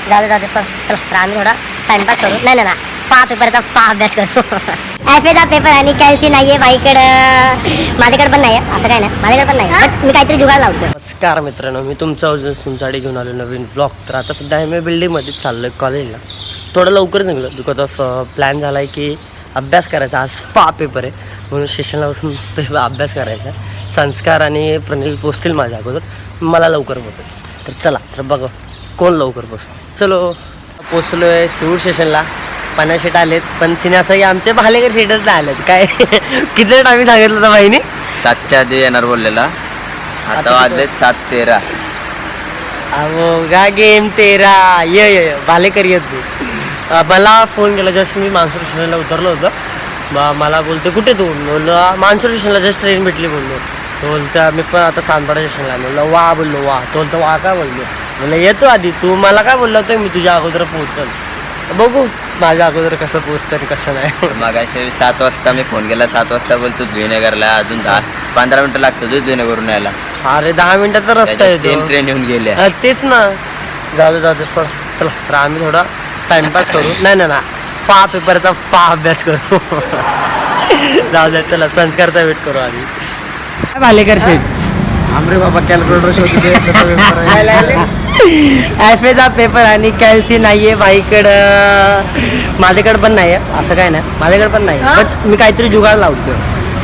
जाऊ दे सर चला तर आम्ही थोडा टाइमपास करू. नाही ना पेपरचा अभ्यास करू. FAचा पेपर आणि कॅल्सी नाहीये बाईकडं, माझ्याकडे पण नाही आहे. असं काय नाही, माझ्याकडे पण नाही, बट मी काहीतरी जुगाड लावतो. नमस्कार मित्रांनो, मी तुमचा अजून सुनसाडी घेऊन आलो नवीन ब्लॉग. तर आता सध्या एम ए बिल्डिंगमध्येच चाललो आहे कॉलेजला. थोडं लवकर निघलो बिकॉज ऑफ प्लॅन झाला आहे की अभ्यास करायचा. आज पेपर आहे म्हणून स्टेशनला बसून अभ्यास करायचा. संस्कार आणि प्रणील पोचतील माझ्या अगोदर, मला लवकर पोचायचं. तर चला तर बघा कोण लवकर पोचतो. चलो पोचलो आहे शिवूर स्टेशनला. पाण्या शेट आलेत, पण तिने असं की आमचे भालेकर शेटच नाही आलेत. काय किती रेट आम्ही सांगितलं होतं बाईने? 7च्या आधी येणार बोललेला. आता वाजलेत 7:13. अहो गा गेम तेरा ये भालेकर येत तू. मला फोन केला जस्ट मी मानसूर स्टेशनला उतरलो होतं. मला बोलते कुठे तू? बोललो मानसूर स्टेशनला जस्ट ट्रेन भेटली बोललो. तो बोलतो मी पण आता सानपाडा स्टेशनला. बोललो वा बोललो वा. तो बोलतो वा का बोललो. म्हणलं येतो आधी तू मला काय बोललो होतं मी तुझ्या अगोदर पोहोचल. बघू माझ्या अगोदर कसं पोचतं आणि कसं नाही. मग 7 वाजता मी फोन केला. 7 वाजता बोलतो जुईनगरला. अजून 10-15 मिनिटं लागतो जुईनगरवरून यायला. अरे 10 मिनिटाचा रस्ता आहे. 3 ट्रेन येऊन गेले. तेच ना. जाऊ दे सोड. चला तर आम्ही थोडा टाइमपास करू. नाही पेपरचा अभ्यास करू. जाऊ दे चला संस्कारचा वेट करू आम्ही. काय भालेकर शेठ आमरे बाबा कॅल्क्युलेटर शोधते. FAचा पेपर आणि कॅल्सी नाहीये बाईकडं, माझ्याकडे पण नाही आहे. असं काय नाही, माझ्याकडे पण नाही, बट मी काहीतरी जुगाड लावतो.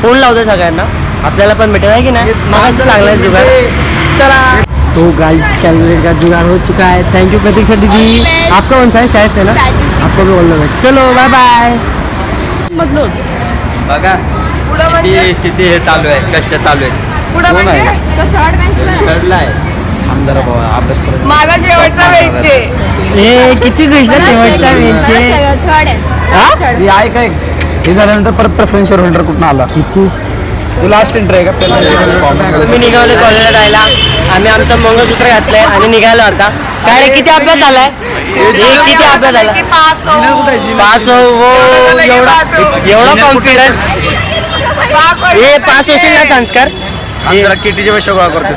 फोन लावतो सगळ्यांना, आपल्याला पण भेटेल आहे की नाही. मग लागला जुगाड. चला तो गाइस कैलकुलेटर का जुगाड़ हो चुका है. थैंक यू प्रतीक्षा दीदी. आपका कौन सा है? स्टाइल है ना. आपको भी बोल दो. चलो बाय बाय. बघा किती हे चालू आहे, कष्ट चालू आहे. थर्डला आहे. आमदार बाबा अभ्यास करून माझा शेवटचा वेळचे हे किती कृष्ण शेवटच्या वेळचे. हे आहे काय हे झाल्यानंतर परत प्रेफरन्स होल्डर कुठून आला? किती तू लास्ट एंट्री आहे का? मी निघालो कॉलेजला जायला. आम्ही आमचं मंगळसूत्र घातलंय आणि निघालो आता. काय रे किती अभ्यास झालाय? किती अभ्यास झाला? पास हो. एवढा कॉन्फिडन्स. हे पास होशील ना संस्कार? किटीचे पैसे गोळा करतो.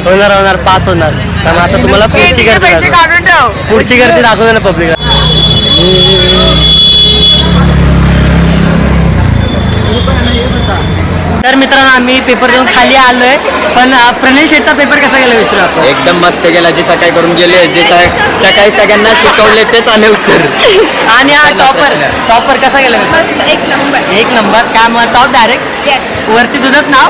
होणार पास होणार. कारण आता तुम्हाला पुढची गर्दी दाखवतो ना पब्लिकला. तर मित्रांनो आम्ही पेपर देऊन खाली आलोय. पण प्रणील शेठचा पेपर कसा गेला विचारू आपण. एकदम मस्त गेला. जे सकाळी करून गेले, जे सकाळी सगळ्यांना शिकवले तेच आले उत्तर. आणि हा टॉपर कसा गेला? एक नंबर. काय मग टॉप डायरेक्ट वरती तुझंच नाव.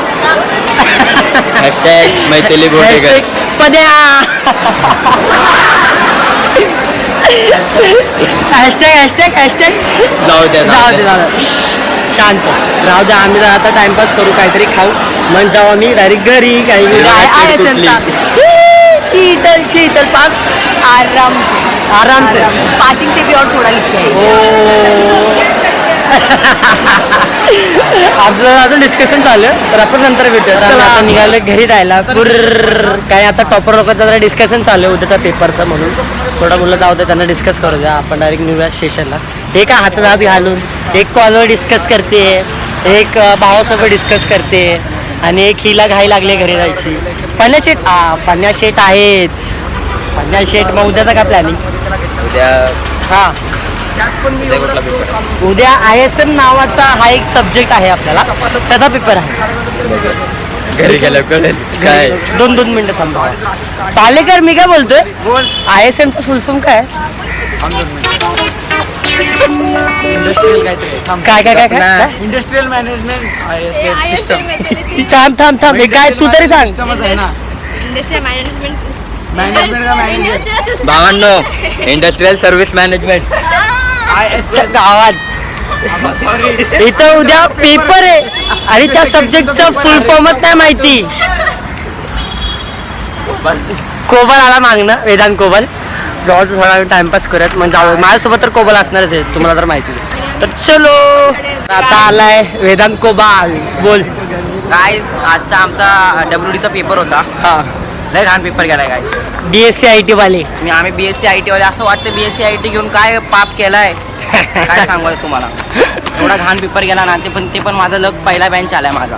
मैथिली बोटेकर पद्या. हॅशटॅग जाऊ द्या. शांत राहू द्या. आम्ही आता टाइमपास करू, काहीतरी खाऊ, मग जाऊ आम्ही डायरेक्ट घरी. काही शीतल पास आराम से पासिंग से भी और थोड़ा लिख के आपलं अजून डिस्कशन चालू आहे, तर आपण नंतर भेटूया. आता निघालो घरी जायला. काय आता टॉपर लोकांचं जरा डिस्कशन चालू आहे उद्याचा पेपरचं, म्हणून थोडा मुलं जाऊ द्या, त्यांना डिस्कस करू द्या. आपण डायरेक्ट निघूया स्टेशनला. एक हातात हात घालून एक कॉलवर डिस्कस करते, एक भावासोबत डिस्कस करते, आणि एक हिला घाई लागली घरी जायची. पन्या शेट आहेत. पन्या शेट. मग उद्याचा काय प्लॅनिंग? उद्या हां उद्या ISM नावाचा हा एक सब्जेक्ट आहे आपल्याला, त्याचा पेपर आहे. घरी गेल्या कळेल काय. 2 मिनिटं थांबा. पालेकर मी काय बोलतोय? ISMचा फुल फॉर्म काय? काय इंडस्ट्रियल मॅनेजमेंट ISM सिस्टम. थांब हे काय तू तरी सांग. भावांनो, इंडस्ट्रियल सर्व्हिस मॅनेजमेंट. आवाज. इथं उद्या पेपर आहे आणि त्या सब्जेक्टचा फुल फॉर्मच नाही माहिती. कोबल आला मागणं, वेदांत कोबल. जाऊ थोडा वेळ टाइमपास करत मग जाऊ. माझ्यासोबत तर कोबल असणारच आहे, तुम्हाला तर माहिती आहे. तर चलो आता आलाय वेदांत कोबल. बोल. गाईज आजचा आमचा WDचा पेपर होता. हा लय लहान पेपर गेलाय गाईज. BSc IT वाले. आम्ही BSc IT वाले. असं वाटतं BSc IT घेऊन काय पाप केलाय काय सांगू तुम्हाला. एवढा घाण पेपर गेला ना. ते पण माझा लक पहिला बेंच आलाय माझा.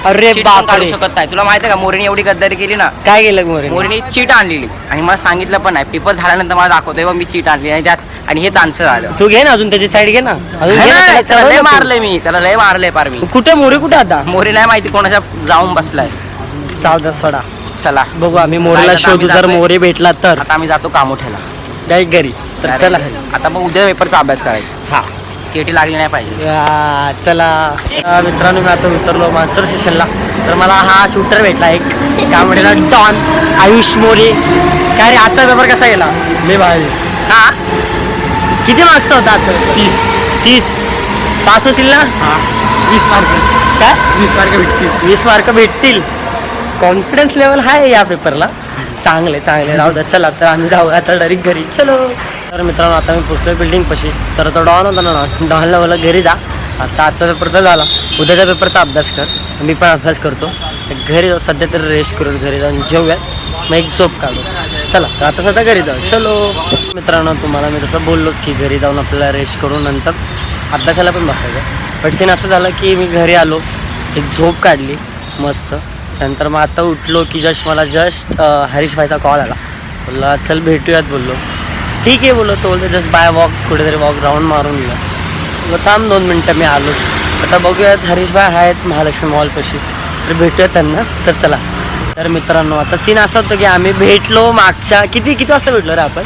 अरे cheat पण काढू बापरे. शकत नाही. तुला माहिती आहे का मोरीने एवढी गद्दारी केली ना. काय केलं मोरे मोरीने चीट आणलेली आणि मला सांगितलं पण नाही. पेपर झाल्यानंतर मला दाखवतोय बघ मी चीट आणली आणि त्यात आणि हेच आन्सर आलं. तू घे ना अजून त्याची साईड घे ना अजून घे ना, नाही, त्याला त्याला लय चढव ना तू. मारलंय मी, त्याला लय मारलंय पार मी. कुठे मोरे कुठे आता मोरी नाही माहिती कोणाच्या जाऊन बसलाय. जाऊ द्या सोडा चला बघू आम्ही मोरेला आता आम्ही शोधू जर जातोय. मोरे भेटला तर आता आम्ही जातो कामोठ्याला. डायरेक्ट घरी तर चला आता मग उद्या पेपरचा अभ्यास करायचा. हा केटी लागली नाही पाहिजे. चला मित्रांनो मी आता उतरलो मान्सूर स्टेशनला. तर मला हा शूटर भेटला एक काय म्हणतात डॉन आयुष मोरे. काय रे आजचा पेपर कसा गेला? मी भाई हा किती मार्क्सचा होता आजचा? 30 पास होशील ना? 20 मार्क काय 20 मार्क भेटतील. 20 मार्क भेटतील. कॉन्फिडन्स लेवल आहे या पेपरला. चांगले राहू द्या. चला तर आम्ही जाऊ आता डायरेक्ट घरी. चलो तर मित्रांनो आता मी पोचलो बिल्डिंग पाशी. तर तो डॉन होता ना डॉनला मला घरी जा. आता आजचा पेपर तर झाला. उद्याच्या पेपरचा अभ्यास कर. मी पण अभ्यास करतो. तर घरी जाऊ सध्या तरी रेस्ट करून घरी जाऊन जेवूयात मग एक झोप काढू. चला तर आता सध्या घरी जाऊ. चलो मित्रांनो तुम्हाला मी तसं बोललोच की घरी जाऊन आपल्याला रेस्ट करून नंतर अभ्यासाला पण बसायचं. बट सीन असं झालं की मी घरी आलो एक झोप काढली मस्त. नंतर मग आता उठलो की मला हरीश भाईचा कॉल आला. बोलला चल भेटूयात. बोललो ठीक आहे बोललो. तो बोलतो जस्ट बाय वॉक कुठेतरी वॉक राऊंड मारून गेला. मग थांब 2 मिनटं मी आलोच. आता बघूयात हरीश भाई आहेत महालक्ष्मी मॉलपाशी तर भेटूयात त्यांना. तर चला तर मित्रांनो आता सीन असं होतं की आम्ही भेटलो मागच्या किती वाजता भेटलो रे आपण?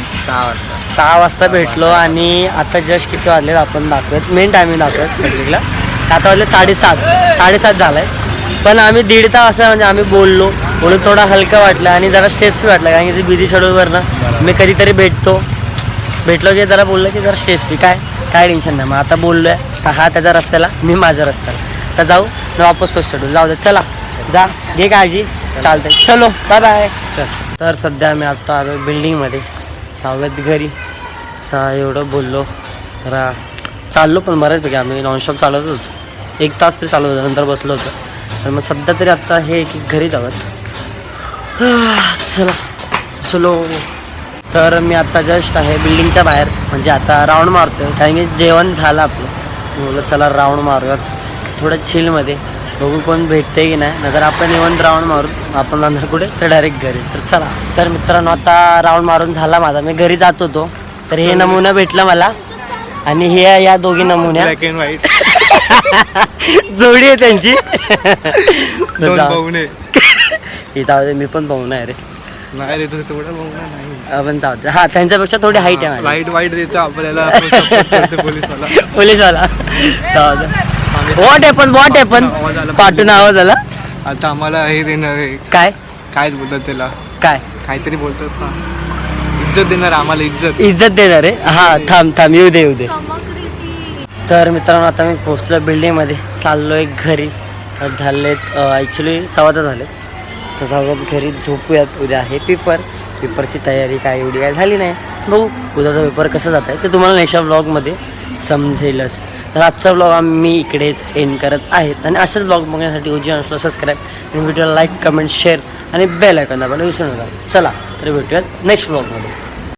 6 वाजता भेटलो. आणि आता जस्ट किती वाजले आपण दाखवत मेन टायमिंग दाखवत भेटलेला. आता वाजले 7:30 झालं आहे. पण आम्ही 1.5 तास असं म्हणजे आम्ही बोललो थोडं हलकं वाटलं आणि जरा स्ट्रेस फ्री वाटलं. कारण की बिझी शेड्यूलवर ना मी कधीतरी भेटलो की जरा बोललं की जरा स्ट्रेस फ्री काय टेन्शन नाही. मग आता बोललो आहे हा त्याच्या रस्त्याला मी माझ्या रस्त्याला. तर जाऊ न वापस तोच शेड्यूल जाऊ दे. चला जा घे काळजी. चालतंय चलो बाय बाय. तर सध्या मी आता आलो बिल्डिंगमध्ये 6व्यात घरी. तर एवढं बोललो तर चाललो पण बऱ्याचपैकी आम्ही नॉनस्टॉप चालवत होतो. 1 तास तरी चालवत होतो नंतर बसलो होतो. तर मग सध्या तरी आत्ता हे की घरी जावत. चलो तर मी आता जस्ट आहे बिल्डिंगच्या बाहेर म्हणजे आता राऊंड मारतो. कारण की जेवण झालं आपलं. बोललं चला राऊंड मारूयात थोडं चिलमध्ये. बघू कोण भेटते की नाही. नंतर आपण इव्हन राऊंड मारून आपण जाणार कुठे तर डायरेक्ट घरी. तर चला तर मित्रांनो आता राऊंड मारून झाला माझा. मी घरी जात होतो तर हे नमुना भेटलं मला आणि हे या दोघी नमुन्या ब्लॅक अँड व्हाईट जोडी आहे त्यांची. दोन पाहुणे. इथं मी पण पाहुणा आहे रे. नाही रे तुझं तेवढं पाहुणा नाही. आपण जाऊ हा त्यांच्यापेक्षा थोडी हाईट आहे माझी. वाईट देतो आपल्याला पोलीसवाला. पोलीसवाला व्हॉट हॅपन पाठून आवाज आला. आता आम्हाला हे देणार आहे कायच बोलतात त्याला काय काहीतरी बोलतात ना. इज्जत देणार आम्हाला इज्जत देणार आहे. हा थांब येऊ दे. तर मित्रांनो आता मी पोचलो बिल्डिंगमध्ये. चाललो एक घरी. झालेत ॲक्च्युली 6:15 झाले. तर जाऊयात घरी झोपूयात. उद्या आहे पेपरची तयारी काय एवढी काय झाली नाही. बघू उद्याचा पेपर कसं जात आहे ते तुम्हाला नेक्स्ट ब्लॉगमध्ये समजेलच. तर आजचा ब्लॉग आम्ही इकडेच एंड करत आहेत. आणि असेच ब्लॉग बघण्यासाठी ओजी चॅनलला सबस्क्राईब आणि व्हिडिओला लाईक कमेंट शेअर आणि बेल आयकॉन दाबायला विसरू नका. चला तर भेटूयात नेक्स्ट ब्लॉगमध्ये.